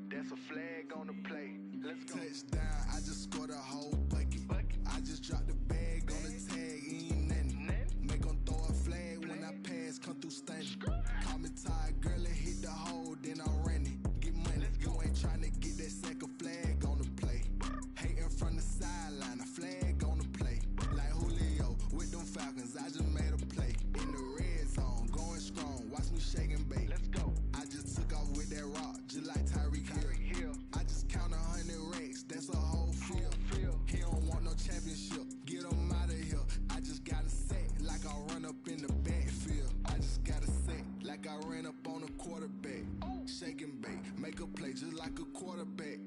That's a flag on the play. Let's go. Touchdown. I just scored a whole bucket. I just dropped the bag on the tag. Ain't nothing. Make them throw a flag when I pass. Come through stunning. Call me tired, girl, and hit the hole. Then I ran it. Get money. You ain't trying to get that second flag on the play. Hating from the sideline. A flag on the play. Like Julio with them Falcons, I just made a play. In the red zone, going strong, watch me shake and bake. Let's go. I just took off with that rock, just like Tyreek Hill. I just count 100 racks, that's a whole field. He don't want no championship, get him out of here. I just got a set, like I run up in the backfield. I just got a set, like I ran up on a quarterback. Shake and bake, make a play just like a quarterback.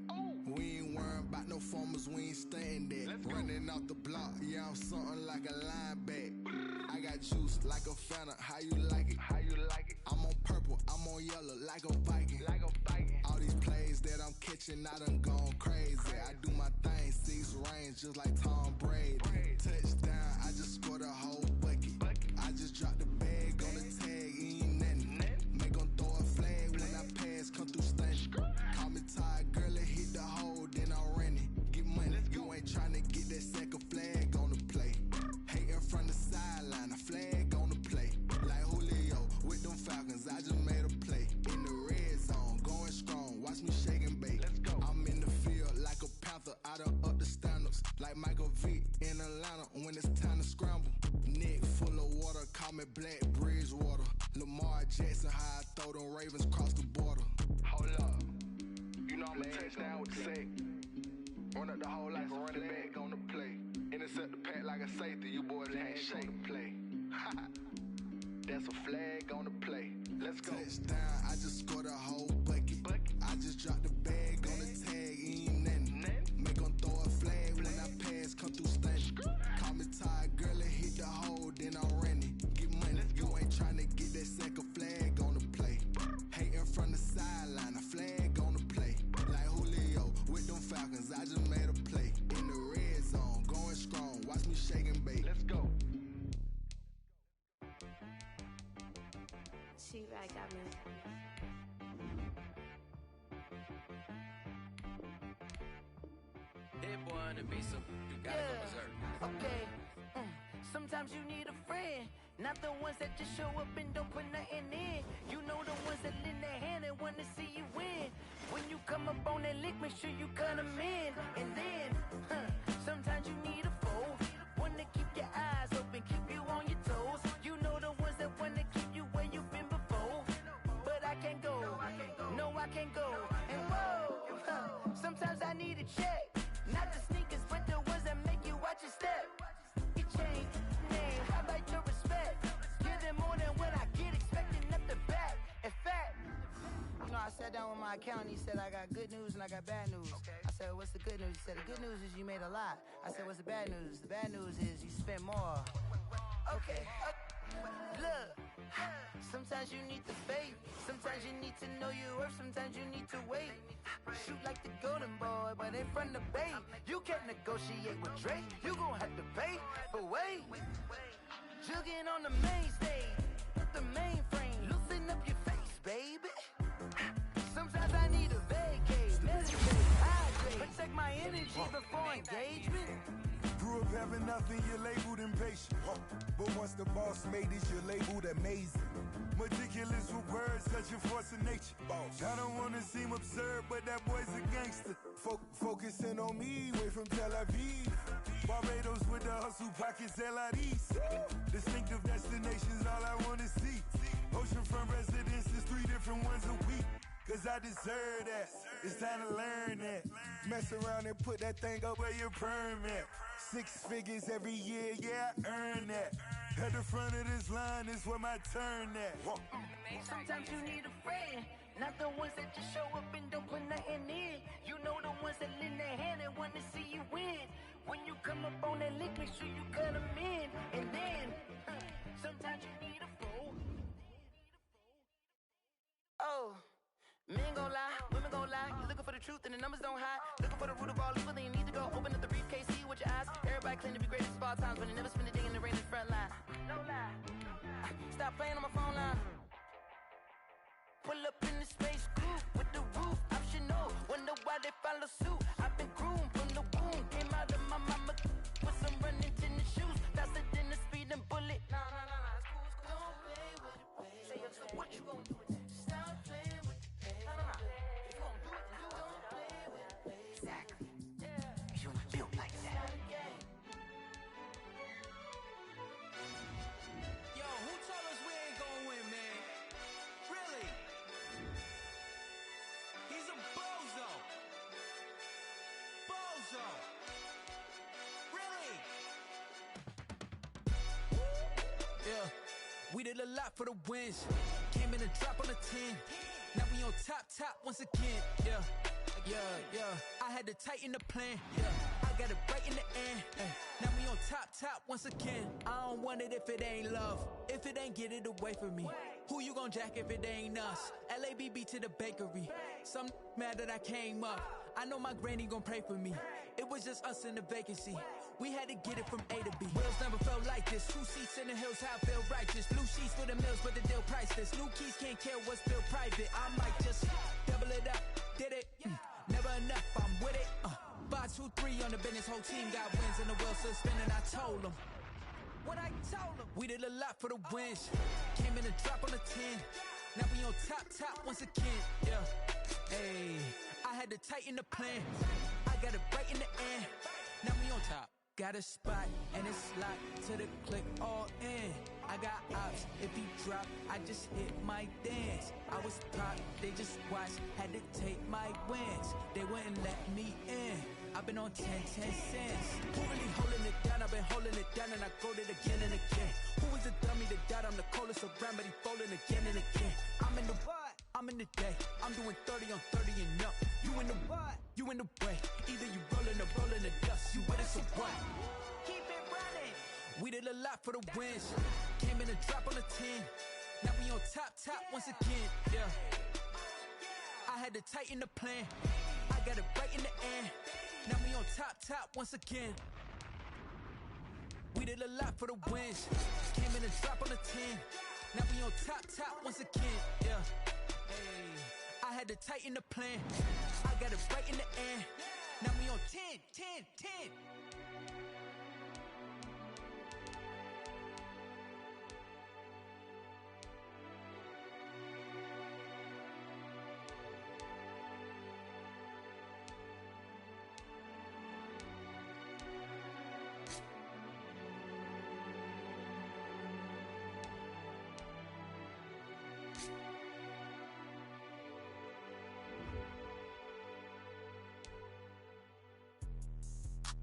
We ain't worrying about no formers, we ain't staying there. Running off the block, yeah, I'm something like a linebacker. I got juice like a Fanta, how you like it? How you like it? I'm on purple, I'm on yellow, like a Viking. Like a Viking. All these plays that I'm catching, I done gone crazy. I do my thing, 6 range, just like Tom Brady. Touchdown, I just scored a whole bucket. I just dropped the bag on the tag, ain't nothing. Make them throw a flag when I pass, come through stunning. Call me tired, girl, and hit the hole, then I ran it. Get money, you ain't trying to get that second flag on the play. Hating from the sideline, a flag on the play. Like Julio with them Falcons, I just made a play. In the red zone, going strong, watch me black Bridgewater. Lamar Jackson, how I throw them Ravens across the border. Hold up. You know I'm a touchdown with the sack. Run up the hole like a running back on the play. Intercept the pack like a safety. You boys ain't shake the play. That's a flag on the play. Let's go. Touchdown, I just scored a whole bucket. I just dropped the bag on the tag, ain't nothing. Make them throw a flag when I pass, come through stunning. Call me tired, girl, and hit the hole, then I'm running. Get money, you ain't trying to get that second flag on the play. Hating from the sideline, a flag on the play. Like Julio with them Falcons, I just made a play. In the red zone, going strong, watch me shake and bake. Let's go. She-Rag got me. Hit boy on the beat, so you gotta go berserk. Okay. Sometimes you need a friend, not the ones that just show up and don't put nothing in. You know the ones that lend their hand and wanna see you win. When you come up on that lick, make sure you cut them in. And then, sometimes you need a foe, one to keep your eyes open, keep you on your toes. You know the ones that wanna keep you where you've been before. But I can't go, no I can't go. And whoa, sometimes I need a check. Not the sneakers, but the ones that make you watch your step. You change name, highlight your respect. Give them more than what I get, expecting up the back. In fact, you know, I sat down with my accountant, he said I got good news and I got bad news. I said, what's the good news? He said, the good news is you made a lot. I said, what's the bad news? The bad news is you spent more. Okay, look, sometimes you need to fake. Sometimes you need to know your worth. Sometimes you need to wait. Shoot like the golden boy, but in front of bait. You can't negotiate with Drake. You gon' have to pay. But wait, jugging on the main stage, the mainframe. Loosen up your face, baby. Sometimes I need a vacate, meditate, hydrate, protect my energy before engagement. Grew up having nothing, you're labeled impatient. But once the boss made it, you're labeled amazing. Meticulous with words, such a force of nature. I don't wanna seem absurd, but that boy's a gangster. Focusing on me, way from Tel Aviv. Barbados with the hustle pockets, LIDs. Distinctive destinations, all I wanna see. Oceanfront residences, 3 different ones a week. Cause I deserve that, it's time to learn that. Mess around and put that thing up where your permit. 6 figures every year, yeah, I earn that. At the front of this line is where my turn at. Sometimes you need a friend, not the ones that just show up and don't put nothing in. You know the ones that lend their hand and wanna see you win. When you come up on that lick, make sure you cut them in. And then, sometimes you need a fool. Oh. Men gon' lie, women gon' lie. You looking for the truth and the numbers don't hide. Looking for the root of all evil, then you need to go open up the briefcase, see with your eyes. Everybody claim to be greatest of all times, but they never spend a day in the rain in the front line. No lie. Stop playing on my phone line. Pull up in the space coupe with the roof optional. Wonder why they follow suit. I've been groomed from the womb. Came out of my mama with some running tennis shoes. Faster than the speeding bullet. Nah, it's cool. Don't play with it, baby. So what you gon' do? Stop playing with it. If you gon' do it, then don't play with it, baby. Exactly. Yeah. You built like that. Yo, who told us we ain't gonna win, man? Really? He's a bozo. Bozo. Really? Yeah, we did a lot for the wins. Came in a drop on a 10. Now we on top once again. Yeah. I had to tighten the plan. Yeah, I got it right in the end. Now we on top once again. I don't want it if it ain't love. If it ain't, get it away from me. Who you gon' jack if it ain't us? LABB to the bakery. Some mad that I came up. I know my granny gon' pray for me. It was just us in the vacancy. We had to get it from A to B. Wheels never felt like this. 2 seats in the hills, how I feel righteous. Blue sheets for the mills, but the deal priceless. New keys can't care what's built private. I might just double it up. Did it? Never enough, I'm with it. 5, 2, 3 on the business. Whole team got wins and the wheels still spinning. I told them what I told them. We did a lot for the wins. Came in a drop on a 10. Now we on top once again. Yeah. Hey, I had to tighten the plan. I got it right in the end. Now we on top. Got a spot and it's locked to the click all in. I got ops, if he drop, I just hit my dance. I was top, they just watched, had to take my wins. They wouldn't let me in. I've been on 10 cents. Who really holding it down? I've been holding it down and I go it again and again. Who is the dummy that doubt I'm the coldest around, but he folding again and again. I'm in the what? I'm in the day. I'm doing 30 on 30 and up. You in the what? You in the way. Either you rolling or rolling the dust. You with us or what? Keep it running. We did a lot for the wins. Came in a drop on the 10. Now we on top once again. Yeah. I had to tighten the plan. I got it right in the end. Now we on top once again. We did a lot for the wins. Came in a drop on the 10. Now we on top once again. Yeah. Hey, I had to tighten the plan. I got it right in the end. Now we on 10.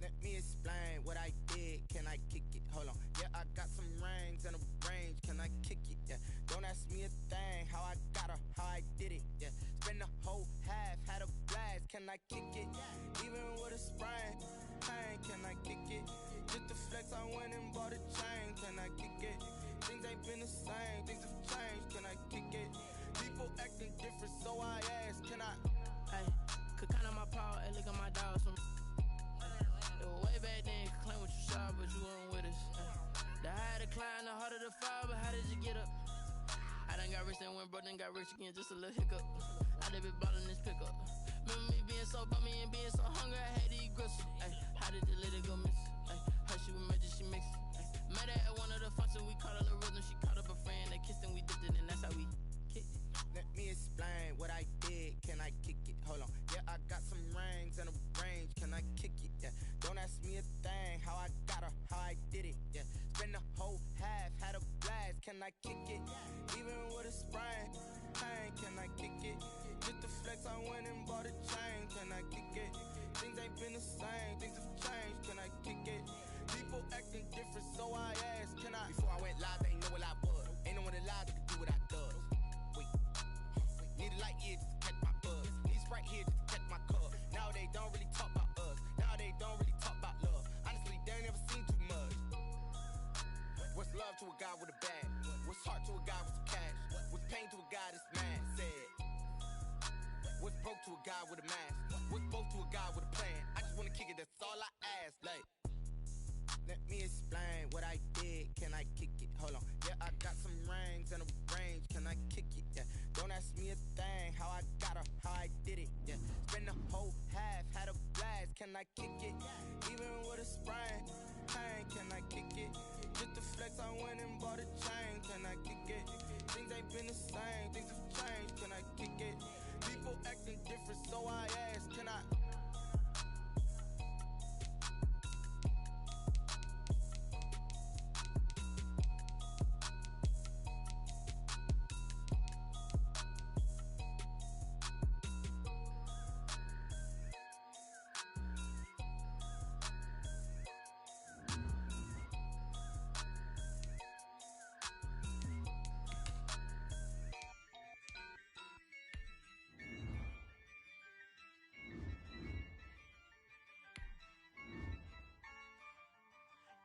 Let me explain what I did. Can I kick it? Hold on. Yeah, I got some rings and a range. Can I kick it? Yeah. Don't ask me a thing. How I got her, how I did it. Yeah. Spend the whole half, had a blast. Can I kick it? Even with a sprain. Pain, can I kick it? Just to flex, I went and bought a chain. Can I kick it? Things ain't been the same. Things have changed. Can I kick it? People acting different, so I ask. Can I? Hey, could count on my power and look at my dogs from. Way back then, could claim what you saw, but you weren't with us. The higher the climb, the harder the fall, but how did you get up? I done got rich and went broke, then got rich again, just a little hiccup. I done been ballin' this pickup. Remember me being so bummy and being so hungry, I had to eat gristle. Ay, how did the lady go miss? Ay, her she was magic, she mixed. Met her at one of the functions, we caught her the rhythm, she caught up a friend, they kissed and we dipped it, and that's how we kicked it. Let me explain what I did. Can I kick it? Hold on. Yeah, I got some rings and a range. Can I kick it? Yeah. Don't ask me a thing. How I got her, how I did it. Yeah. Spend the whole half, had a blast. Can I kick it? Even with a sprain. Pain, can I kick it? Just to flex, I went and bought a chain. Can I kick it? Things ain't been the same. Things have changed. Can I kick it? People acting different, so I asked. Can I? Before I went live, they ain't know what I was. Ain't no one alive that could do what I does. Need a light here just to catch my buzz. Need Sprite here just to catch my cup. Now they don't really talk about us. Now they don't really talk about love. Honestly, they ain't never seen too much. What's love to a guy with a bag? What's heart to a guy with some cash? What's pain to a guy that's mad? Said. What's broke to a guy with a mask? What's both to a guy with a plan? I just wanna kick it, that's all I ask. Like, let me explain what I did. Can I kick it? Hold on. Yeah, I got some rings and a range. Can I kick it? Yeah. Don't ask me a thing. How I got her, how I did it. Yeah. Spend the whole half, had a blast. Can I kick it? Even with a sprain. Pain, can I kick it? Just to flex, I went and bought a chain. Can I kick it? Things ain't been the same. Things have changed. Can I kick it? People acting different, so I ask. Can I?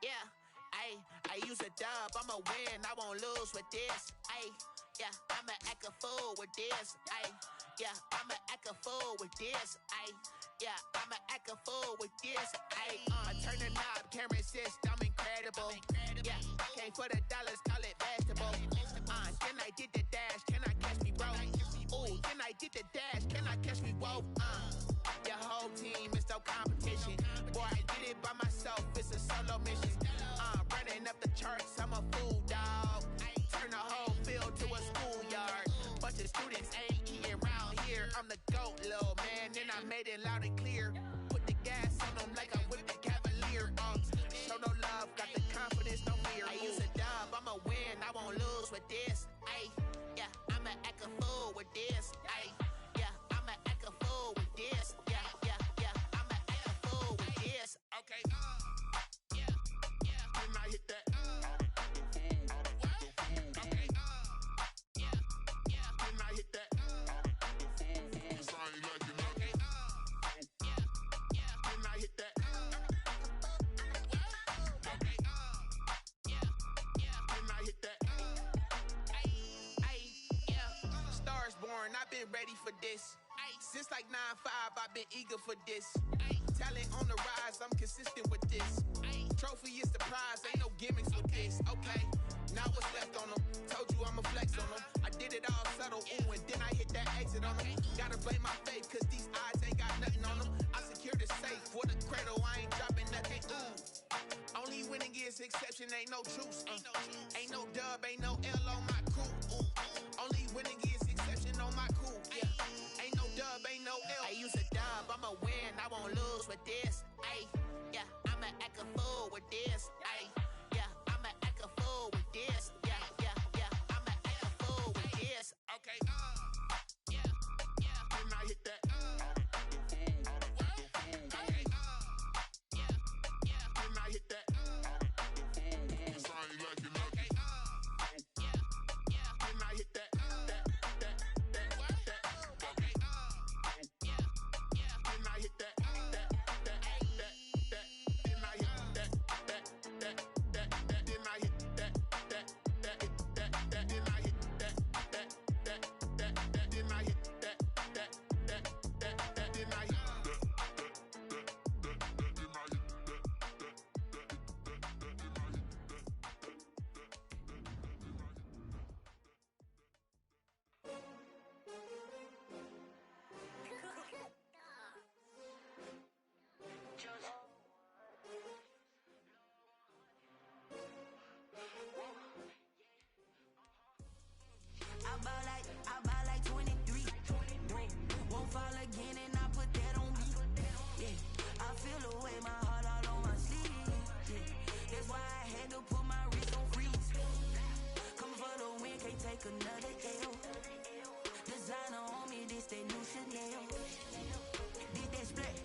Yeah, I use a dub, I'ma win, I won't lose with this. Yeah, I'ma act a fool with this. Yeah, I'ma act a fool with this. Yeah, I'ma act a fool with this. I turn the knob, camera assist, I'm incredible. Yeah, came for the dollars, call it vegetable. Then I did the dash, can I catch me, bro? Ooh, then I did the dash, can I catch me, whoa? Your whole team is no competition. Boy, I did it by myself, it's a solo mission. Running up the charts, I'm a fool, dog. Turn the whole field to a schoolyard. Bunch of students ain't eating around here. I'm the GOAT, little man, and I made it loud and clear. Put the gas on them like I whipped the Cavalier. Show no love. love, got the confidence, no fear. I use a dub, I'ma win, I won't lose with this. Ay, yeah, I'ma act a fool with this. Ay, yeah, I'ma act a fool with this. Yeah, yeah, yeah, I'ma act a fool with this. Okay, yeah, yeah, when I hit that. Okay, yeah, yeah, when I hit that. I've been ready for this. Since like 9-5, I've been eager for this. Talent on the rise, I'm consistent with this. Trophy is the prize, ain't no gimmicks with this. Okay, now what's left on them? Told you I'ma flex on them. I did it all subtle, ooh, and then I hit that exit on them. Gotta blame my faith, cause these odds ain't got nothing on them. I secured the safe for the cradle, I ain't dropping nothing, ooh. Only winning is exception, ain't no truce. Ain't no dub, ain't no L on my crew. Only winning is exception on my cool. Yeah, ain't no dub, ain't no L. I use a dub, I'ma win, I won't lose with this. Ay, yeah, I'ma act a fool with this. Ay, yeah, I'ma act a fool with this. Yeah, yeah, yeah, I'ma act a fool with this. Okay, yeah, yeah, when I hit that. Okay, yeah, yeah, when I hit that. I ball like 23. Won't fall again and I put that on me. Yeah, I feel away my heart all on my sleeve. Yeah, that's why I had to put my wrist on freeze. Come for the win, can't take another L. Designer on me, this that new Chanel. Did that splash,